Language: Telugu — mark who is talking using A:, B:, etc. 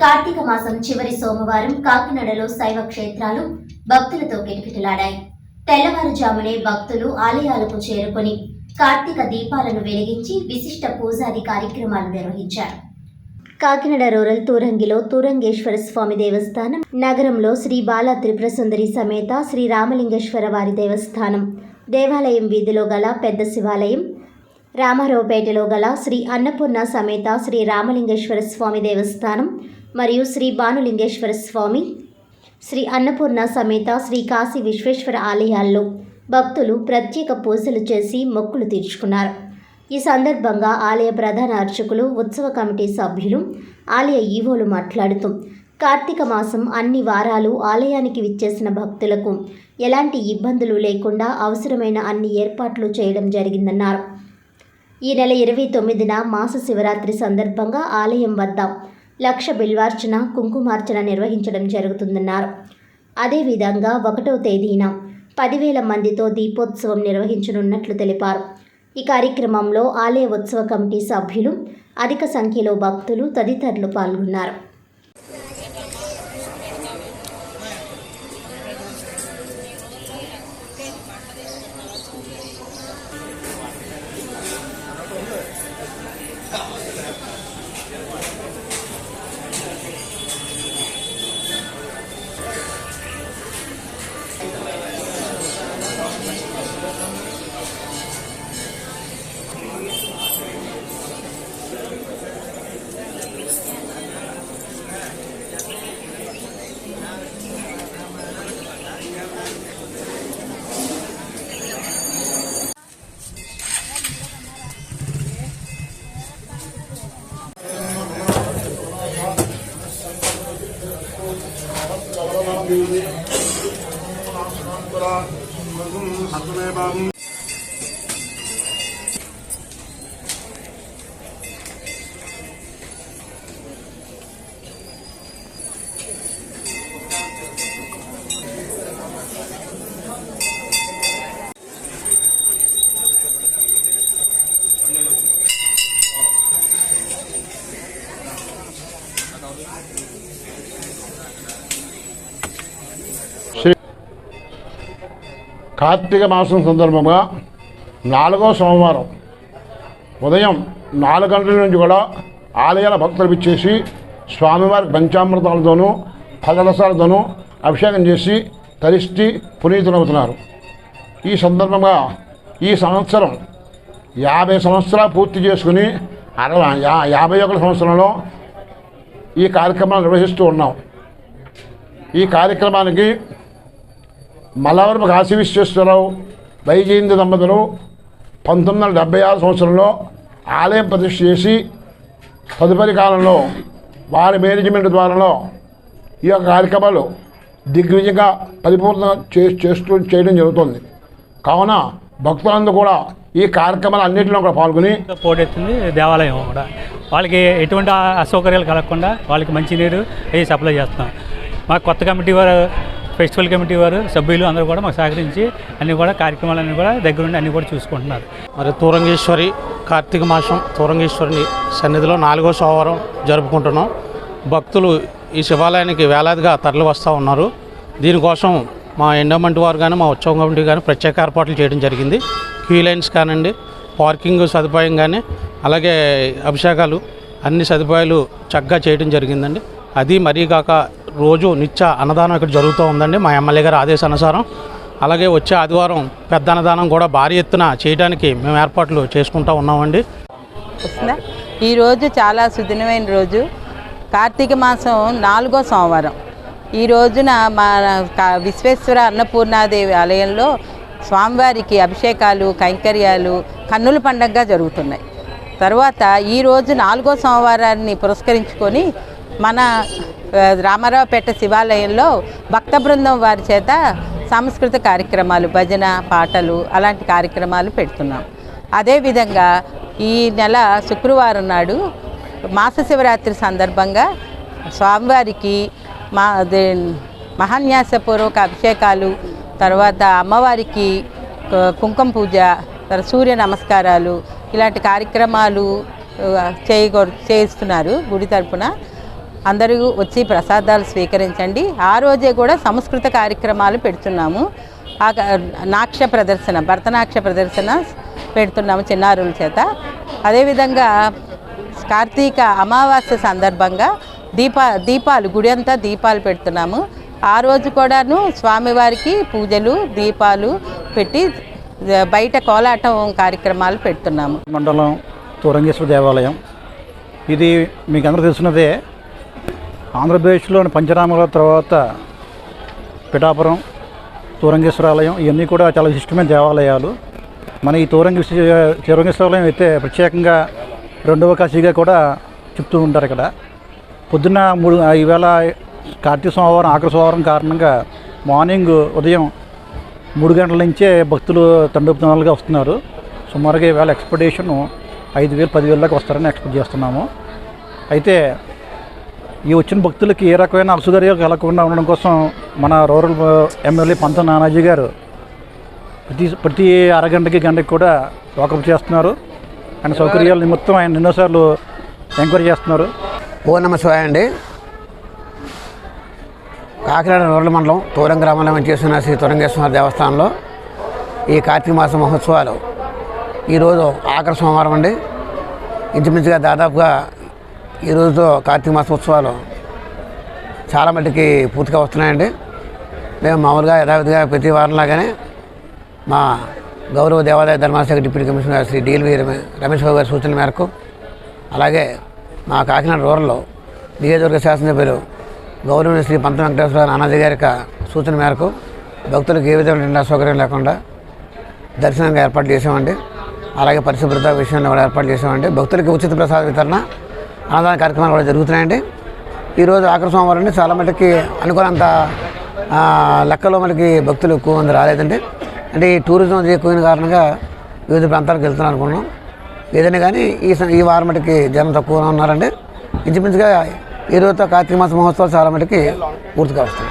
A: కార్తీక మాసం చివరి సోమవారం కాకినాడలో శైవ క్షేత్రాలు భక్తులతో కిటకిటలాడాయి. తెల్లవారుజామునే భక్తులు ఆలయాలకు చేరుకొని కార్తీక దీపాలను వెలిగించి విశిష్ట పూజాది కార్యక్రమాలు నిర్వహించారు. కాకినాడ రూరల్ తూరంగిలో తూరంగేశ్వర స్వామి దేవస్థానం, నగరంలో శ్రీ బాలా త్రిపుర సుందరి సమేత శ్రీ రామలింగేశ్వర వారి దేవస్థానం, దేవాలయం వీధిలో గల పెద్ద శివాలయం, రామారావుపేటలో గల శ్రీ అన్నపూర్ణ సమేత శ్రీ రామలింగేశ్వర స్వామి దేవస్థానం మరియు శ్రీ భానులింగేశ్వర స్వామి, శ్రీ అన్నపూర్ణ సమేత శ్రీ కాశీ విశ్వేశ్వర ఆలయాల్లో భక్తులు ప్రత్యేక పూజలు చేసి మొక్కులు తీర్చుకున్నారు. ఈ సందర్భంగా ఆలయ ప్రధాన అర్చకులు, ఉత్సవ కమిటీ సభ్యులు, ఆలయ ఈవోలు మాట్లాడుతూ కార్తీక మాసం అన్ని వారాలు ఆలయానికి విచ్చేసిన భక్తులకు ఎలాంటి ఇబ్బందులు లేకుండా అవసరమైన అన్ని ఏర్పాట్లు చేయడం జరిగిందన్నారు. ఈ నెల 29న మాస శివరాత్రి సందర్భంగా ఆలయం వద్ద 1,00,000 బిల్వార్చన, కుంకుమార్చన నిర్వహించడం జరుగుతుందన్నారు. అదేవిధంగా 1వ తేదీన 10,000 మందితో దీపోత్సవం నిర్వహించనున్నట్లు తెలిపారు. ఈ కార్యక్రమంలో ఆలయ ఉత్సవ కమిటీ సభ్యులు, అధిక సంఖ్యలో భక్తులు తదితరులు పాల్గొన్నారు.
B: కార్తీక మాసం సందర్భంగా 4వ సోమవారం ఉదయం 4 గంటల నుంచి కూడా ఆలయాల భక్తులు ఇచ్చేసి స్వామివారికి పంచామృతాలతోనూ ఫలరసాలతోనూ అభిషేకం చేసి తరిష్టి పునీతులవుతున్నారు. ఈ సందర్భంగా ఈ సంవత్సరం 50 సంవత్సరాలు పూర్తి చేసుకుని 51 సంవత్సరంలో ఈ కార్యక్రమాలు నిర్వహిస్తూ ఉన్నాం. ఈ కార్యక్రమానికి మల్లవరపు కాశీ విశ్వేశ్వరరావు, వైజయంతి దంపతులు 1976 సంవత్సరంలో ఆలయం ప్రతిష్ఠ చేసి తదుపరి కాలంలో వారి మేనేజ్మెంట్ ద్వారా ఈ యొక్క కార్యక్రమాలు దిగ్విజయంగా పరిపూర్ణ చేయడం జరుగుతుంది. కావున భక్తులందరూ కూడా ఈ కార్యక్రమాలు అన్నింటిలో కూడా పాల్గొని
C: పోటెత్తుంది దేవాలయం కూడా వాళ్ళకి ఎటువంటి అసౌకర్యాలు కలగకుండా వాళ్ళకి మంచినీరు అవి సప్లై చేస్తున్నాం. మా కొత్త కమిటీ వారు, ఫెస్టివల్ కమిటీ వారు సభ్యులు అందరూ కూడా మాకు సహకరించి అన్ని కూడా కార్యక్రమాలన్నీ కూడా దగ్గరుండి అన్నీ కూడా చూసుకుంటున్నారు.
D: మరి తూరంగేశ్వరి కార్తీక మాసం తూరంగేశ్వరి సన్నిధిలో 4వ సోమవారం జరుపుకుంటున్నాం. భక్తులు ఈ శివాలయానికి వేలాదిగా తరలి వస్తూ ఉన్నారు. దీనికోసం మా ఎండోమెంట్ వారు కానీ, మా ఉత్సవం కమిటీ కానీ ప్రత్యేక ఏర్పాట్లు చేయడం జరిగింది. క్యూ లైన్స్ కానివ్వండి, పార్కింగ్ సదుపాయం కానీ, అలాగే అభిషేకాలు అన్ని సదుపాయాలు చక్కగా చేయడం జరిగిందండి. అది మరీ కాక రోజు నిత్య అన్నదానం ఇక్కడ జరుగుతూ ఉందండి మా ఎమ్మెల్యే గారి ఆదేశానుసారం. అలాగే వచ్చే ఆదివారం పెద్ద అన్నదానం కూడా భారీ ఎత్తున చేయడానికి మేము ఏర్పాట్లు చేసుకుంటూ ఉన్నామండి.
E: ఈరోజు చాలా సుదినమైన రోజు, కార్తీక మాసం 4వ సోమవారం. ఈ రోజున మా విశ్వేశ్వర అన్నపూర్ణాదేవి ఆలయంలో స్వామివారికి అభిషేకాలు, కైంకర్యాలు కన్నుల పండగగా జరుగుతున్నాయి. తర్వాత ఈరోజు 4వ సోమవారాన్ని పురస్కరించుకొని మన రామారావుపేట శివాలయంలో భక్త బృందం వారి చేత సాంస్కృతిక కార్యక్రమాలు, భజన, పాటలు అలాంటి కార్యక్రమాలు పెడుతున్నాం. అదేవిధంగా ఈ నెల శుక్రవారం నాడు మాస శివరాత్రి సందర్భంగా స్వామివారికి మహాన్యాసపూర్వక అభిషేకాలు, తర్వాత అమ్మవారికి కుంకుమ పూజ, సూర్య నమస్కారాలు ఇలాంటి కార్యక్రమాలు చేయిస్తున్నారు గుడి తరపున. అందరూ వచ్చి ప్రసాదాలు స్వీకరించండి. ఆ రోజే కూడా సంస్కృత కార్యక్రమాలు పెడుతున్నాము. భరతనాట్య ప్రదర్శన పెడుతున్నాము చిన్నారుల చేత. అదేవిధంగా కార్తీక అమావాస్య సందర్భంగా దీపాలు గుడి అంతా దీపాలు పెడుతున్నాము. ఆ రోజు కూడాను స్వామివారికి పూజలు దీపాలు పెట్టి బయట కోలాటం కార్యక్రమాలు పెడుతున్నాము.
F: మండలం తూరంగేశ్వర దేవాలయం ఇది మీకు అందరూ తెలిసినదే. ఆంధ్రప్రదేశ్లోని పంచరామాల తర్వాత పిఠాపురం, తూరంగేశ్వరాలయం ఇవన్నీ కూడా చాలా విశిష్టమైన దేవాలయాలు. మన ఈ తూరంగేశ్వరాలయం అయితే ప్రత్యేకంగా రెండవ కాశీగా కూడా చెప్తూ ఉంటారు. ఇక్కడ పొద్దున్న ఈవేళ కార్తీక సోమవారం ఆఖరి సోమవారం కారణంగా మార్నింగ్ ఉదయం 3 గంటల నుంచే భక్తులు తండోపతండాలుగా వస్తున్నారు. సుమారుగా ఈవేళ ఎక్స్పెక్టేషన్ 5,000-10,000 దాకా వస్తారని ఎక్స్పెక్ట్ చేస్తున్నాము. అయితే ఈ వచ్చిన భక్తులకి ఏ రకమైన అలసుదారి కలగకుండా ఉండడం కోసం మన రూరల్ ఎమ్మెల్యే పంత నానాజీ గారు ప్రతి అరగంటకి గంటకి కూడా వాకప్ చేస్తున్నారు. ఆయన సౌకర్యాల నిమిత్తం ఆయన ఎన్నోసార్లు ఎంక్వైరీ చేస్తున్నారు.
G: ఓ నమ శివాయ అండి. కాకినాడ రూరల్ మండలం తూరం గ్రామంలో చేస్తున్న శ్రీ తూరంగేశ్వర దేవస్థానంలో ఈ కార్తీక మాస మహోత్సవాలు ఈరోజు ఆఖరి సోమవారం అండి. ఇంచుమించుగా దాదాపుగా ఈరోజుతో కార్తీక మాస ఉత్సవాలు చాలా మట్టుకి పూర్తిగా వస్తున్నాయండి. మేము మామూలుగా యథావిధిగా ప్రతి వారంలాగానే మా గౌరవ దేవాదాయ ధర్మాశాఖ deputy commissioner Shri DLV Ramesh Babu గారి సూచనల మేరకు, అలాగే మా కాకినాడ రూరల్లో నియోజకవర్గ శాసనసభ్యులు గౌరవనీయ శ్రీ పంత వెంకటేశ్వర నానాజీ గారి సూచన మేరకు భక్తులకు ఏ విధమైన సౌకర్యం లేకుండా దర్శనంగా ఏర్పాటు చేసామండి. అలాగే పరిశుభ్రత విషయంలో కూడా ఏర్పాటు చేసామండి. భక్తులకి ఉచిత ప్రసాద వితరణ, అన్నదాన కార్యక్రమాలు కూడా జరుగుతున్నాయండి. ఈరోజు ఆఖరి సోమవారం అండి. చాలా మటుకి అనుకున్నంత లెక్కలో మనకి భక్తులు ఎక్కువ మంది రాలేదండి. అంటే ఈ టూరిజం ఎక్కువైన కారణంగా వివిధ ప్రాంతాలకు వెళ్తున్నాం అనుకున్నాం. ఏదైనా కానీ ఈ వారం మటుకి జనం తక్కువగా ఉన్నారండి. ఇంచుమించుగా ఈరోజుతో కార్తీక మాస మహోత్సవాలు చాలా మటుకి పూర్తిగా వస్తాయి.